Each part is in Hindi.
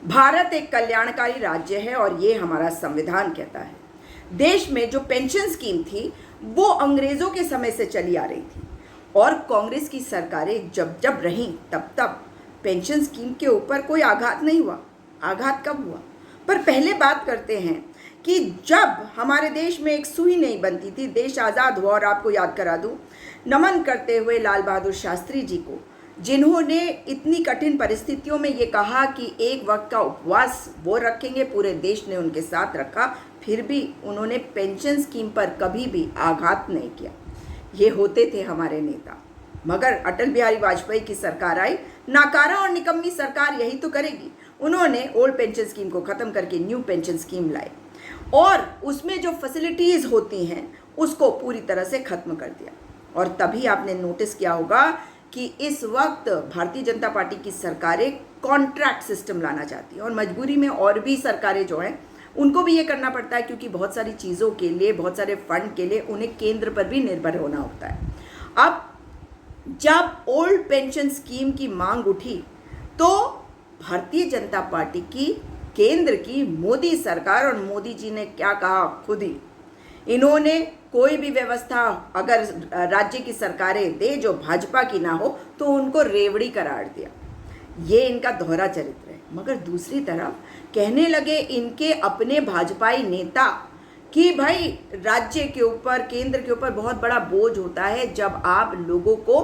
भारत एक कल्याणकारी राज्य है और ये हमारा संविधान कहता है। देश में जो पेंशन स्कीम थी वो अंग्रेजों के समय से चली आ रही थी और कांग्रेस की सरकारें जब जब रहीं तब तब पेंशन स्कीम के ऊपर कोई आघात नहीं हुआ। आघात कब हुआ? पर पहले बात करते हैं कि जब हमारे देश में एक सुई नहीं बनती थी, देश आज़ाद हुआ। और आपको याद करा दूं, नमन करते हुए लाल बहादुर शास्त्री जी को, जिन्होंने इतनी कठिन परिस्थितियों में ये कहा कि एक वक्त का उपवास वो रखेंगे, पूरे देश ने उनके साथ रखा, फिर भी उन्होंने पेंशन स्कीम पर कभी भी आघात नहीं किया। ये होते थे हमारे नेता। मगर अटल बिहारी वाजपेयी की सरकार आई, नाकारा और निकम्मी सरकार यही तो करेगी। उन्होंने ओल्ड पेंशन स्कीम को ख़त्म करके न्यू पेंशन स्कीम लाई और उसमें जो फैसिलिटीज़ होती हैं उसको पूरी तरह से ख़त्म कर दिया। और तभी आपने नोटिस किया होगा कि इस वक्त भारतीय जनता पार्टी की सरकारें कॉन्ट्रैक्ट सिस्टम लाना चाहती है और मजबूरी में और भी सरकारें जो हैं उनको भी ये करना पड़ता है, क्योंकि बहुत सारी चीज़ों के लिए, बहुत सारे फंड के लिए उन्हें केंद्र पर भी निर्भर होना होता है। अब जब ओल्ड पेंशन स्कीम की मांग उठी तो भारतीय जनता पार्टी की, केंद्र की मोदी सरकार, और मोदी जी ने क्या कहा खुद ही, इन्होंने कोई भी व्यवस्था अगर राज्य की सरकारें दे जो भाजपा की ना हो तो उनको रेवड़ी करार दिया। ये इनका दोहरा चरित्र है। मगर दूसरी तरफ कहने लगे इनके अपने भाजपाई नेता कि भाई राज्य के ऊपर, केंद्र के ऊपर बहुत बड़ा बोझ होता है जब आप लोगों को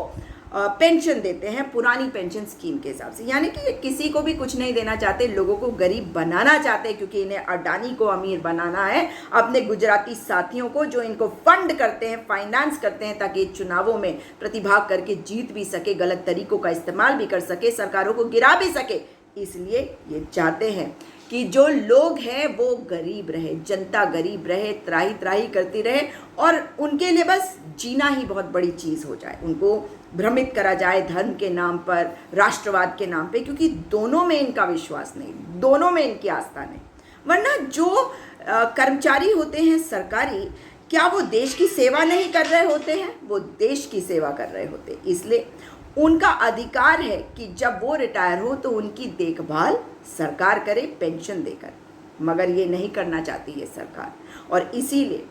पेंशन देते हैं पुरानी पेंशन स्कीम के हिसाब से। यानी कि किसी को भी कुछ नहीं देना चाहते, लोगों को गरीब बनाना चाहते हैं, क्योंकि इन्हें अडानी को अमीर बनाना है, अपने गुजराती साथियों को जो इनको फंड करते हैं, फाइनेंस करते हैं, ताकि चुनावों में प्रतिभाग करके जीत भी सके, गलत तरीकों का इस्तेमाल भी कर सके, सरकारों को गिरा भी सके। इसलिए ये चाहते हैं कि जो लोग हैं वो गरीब रहे, जनता गरीब रहे, त्राही त्राही करती रहे और उनके लिए बस जीना ही बहुत बड़ी चीज़ हो जाए, उनको भ्रमित करा जाए धर्म के नाम पर, राष्ट्रवाद के नाम पे, क्योंकि दोनों में इनका विश्वास नहीं, दोनों में इनकी आस्था नहीं। वरना जो कर्मचारी होते हैं सरकारी, क्या वो देश की सेवा नहीं कर रहे होते हैं? वो देश की सेवा कर रहे होते हैं। इसलिए उनका अधिकार है कि जब वो रिटायर हो तो उनकी देखभाल सरकार करे पेंशन देकर। मगर ये नहीं करना चाहती है सरकार, और इसीलिए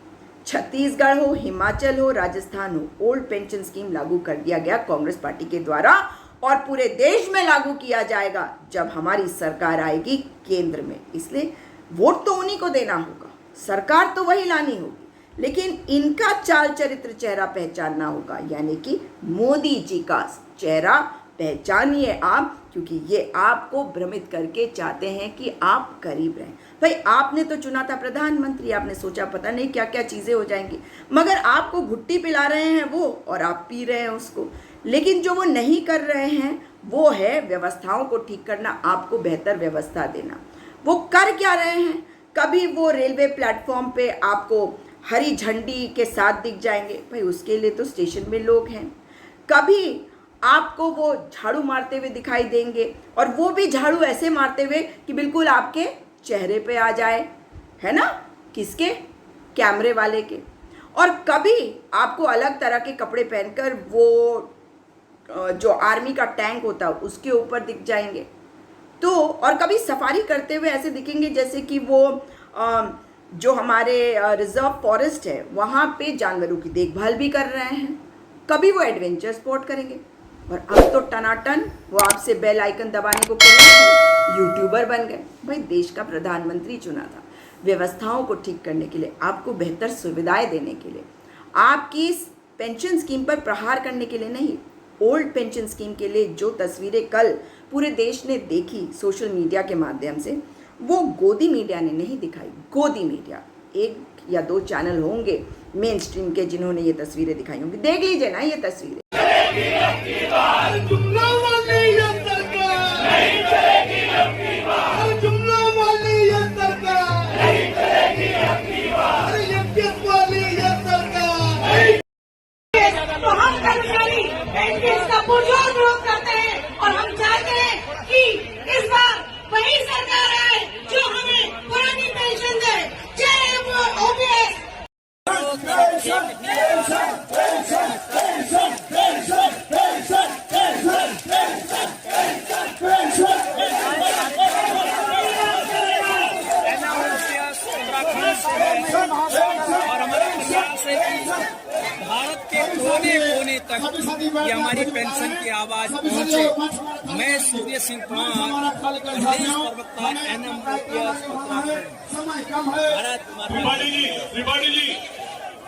छत्तीसगढ़ हो, हिमाचल हो, राजस्थान हो, ओल्ड पेंशन स्कीम लागू कर दिया गया कांग्रेस पार्टी के द्वारा, और पूरे देश में लागू किया जाएगा जब हमारी सरकार आएगी केंद्र में। इसलिए वोट तो उन्हीं को देना होगा, सरकार तो वही लानी होगी, लेकिन इनका चाल चरित्र, चेहरा पहचानना होगा। यानी कि मोदी जी का चेहरा पहचानिए आप, क्योंकि ये आपको भ्रमित करके चाहते हैं कि आप गरीब रहें। भाई आपने तो चुना था प्रधानमंत्री, आपने सोचा पता नहीं क्या क्या चीज़ें हो जाएंगी, मगर आपको घुट्टी पिला रहे हैं वो और आप पी रहे हैं उसको। लेकिन जो वो नहीं कर रहे हैं वो है व्यवस्थाओं को ठीक करना, आपको बेहतर व्यवस्था देना। वो कर क्या रहे हैं? कभी वो रेलवे प्लेटफॉर्म पे आपको हरी झंडी के साथ दिख जाएंगे, भाई उसके लिए तो स्टेशन में लोग हैं। कभी आपको वो झाड़ू मारते हुए दिखाई देंगे, और वो भी झाड़ू ऐसे मारते हुए कि बिल्कुल आपके चेहरे पे आ जाए, है ना, किसके? कैमरे वाले के। और कभी आपको अलग तरह के कपड़े पहनकर वो जो आर्मी का टैंक होता है उसके ऊपर दिख जाएंगे। तो और कभी सफारी करते हुए ऐसे दिखेंगे जैसे कि वो जो हमारे रिजर्व फॉरेस्ट है वहाँ पे जानवरों की देखभाल भी कर रहे हैं। कभी वो एडवेंचर स्पॉट करेंगे, और अब तो टनाटन वो आपसे बेल आइकन दबाने को कहेंगे, यूट्यूबर बन गए। भाई देश का प्रधानमंत्री चुना था व्यवस्थाओं को ठीक करने के लिए, आपको बेहतर सुविधाएं देने के लिए, आपकी इस पेंशन स्कीम पर प्रहार करने के लिए नहीं। ओल्ड पेंशन स्कीम के लिए जो तस्वीरें कल पूरे देश ने देखी सोशल मीडिया के माध्यम से, वो गोदी मीडिया ने नहीं दिखाई। गोदी मीडिया, एक या दो चैनल होंगे मेन स्ट्रीम के जिन्होंने ये तस्वीरें दिखाई होंगी। देख लीजिए ना ये तस्वीरें। तो हम कर्मचारी इसका पुरजोर विरोध करते हैं और हम चाहते हैं कि इस बार वही सरकार आए जो हमें पुरानी पेंशन दे, चाहे वो OBS. Pension pension pension pension pension pension तक ये हमारी पेंशन की आवाज पहुंचे। मैं सूर्य सिंह प्राण, प्रदेश प्रवक्ता NM OPS उत्तराखंड। भारत माता त्रिपाठी जी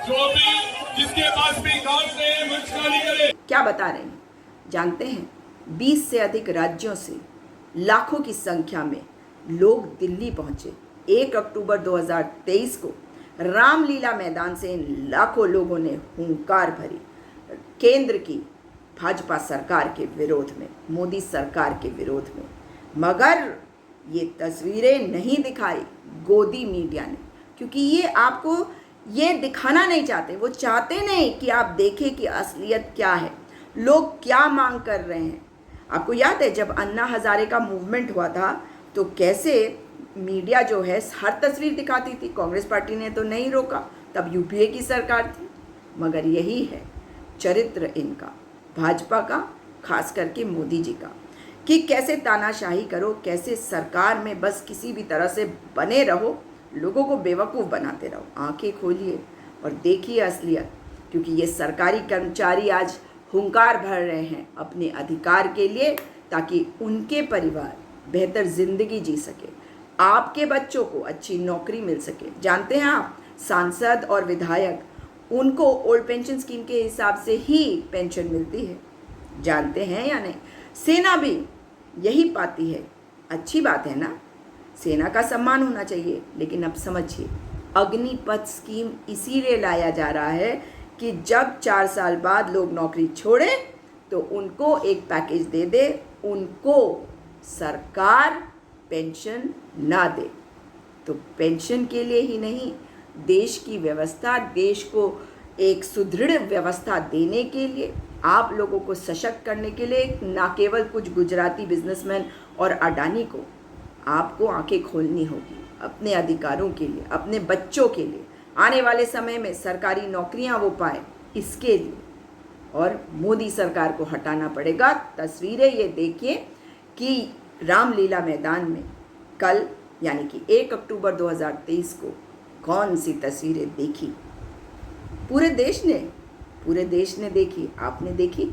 जो भी जिसके पास भी कार्ड है मंच खाली करे। क्या बता रहे हैं जानते हैं? 20 से अधिक राज्यों से लाखों की संख्या में लोग दिल्ली पहुंचे। 1 अक्टूबर 2023 को रामलीला मैदान से इन लाखों लोगों ने हुंकार भरी केंद्र की भाजपा सरकार के विरोध में, मोदी सरकार के विरोध में। मगर ये तस्वीरें नहीं दिखाई गोदी मीडिया ने, क्योंकि ये आपको ये दिखाना नहीं चाहते। वो चाहते नहीं कि आप देखें कि असलियत क्या है, लोग क्या मांग कर रहे हैं। आपको याद है जब अन्ना हजारे का मूवमेंट हुआ था तो कैसे मीडिया जो है हर तस्वीर दिखाती थी। कांग्रेस पार्टी ने तो नहीं रोका, तब यूपीए की सरकार थी। मगर यही है चरित्र इनका, भाजपा का, खास करके मोदी जी का, कि कैसे तानाशाही करो, कैसे सरकार में बस किसी भी तरह से बने रहो, लोगों को बेवकूफ़ बनाते रहो। आंखें खोलिए और देखिए असलियत, क्योंकि ये सरकारी कर्मचारी आज हुंकार भर रहे हैं अपने अधिकार के लिए, ताकि उनके परिवार बेहतर ज़िंदगी जी सके, आपके बच्चों को अच्छी नौकरी मिल सके। जानते हैं आप, सांसद और विधायक उनको ओल्ड पेंशन स्कीम के हिसाब से ही पेंशन मिलती है, जानते हैं या नहीं? सेना भी यही पाती है। अच्छी बात है ना, सेना का सम्मान होना चाहिए। लेकिन अब समझिए, अग्निपथ स्कीम इसीलिए लाया जा रहा है कि जब 4 साल बाद लोग नौकरी छोड़े तो उनको एक पैकेज दे दे, उनको सरकार पेंशन ना दे। तो पेंशन के लिए ही नहीं, देश की व्यवस्था, देश को एक सुदृढ़ व्यवस्था देने के लिए, आप लोगों को सशक्त करने के लिए, ना केवल कुछ गुजराती बिजनेसमैन और अडानी को, आपको आंखें खोलनी होगी अपने अधिकारों के लिए, अपने बच्चों के लिए, आने वाले समय में सरकारी नौकरियां वो पाए, इसके लिए। और मोदी सरकार को हटाना पड़ेगा। तस्वीरें ये देखिए कि रामलीला मैदान में कल यानी कि 1 अक्टूबर 2023 को कौन सी तस्वीरें देखी। पूरे देश ने देखी, आपने देखी।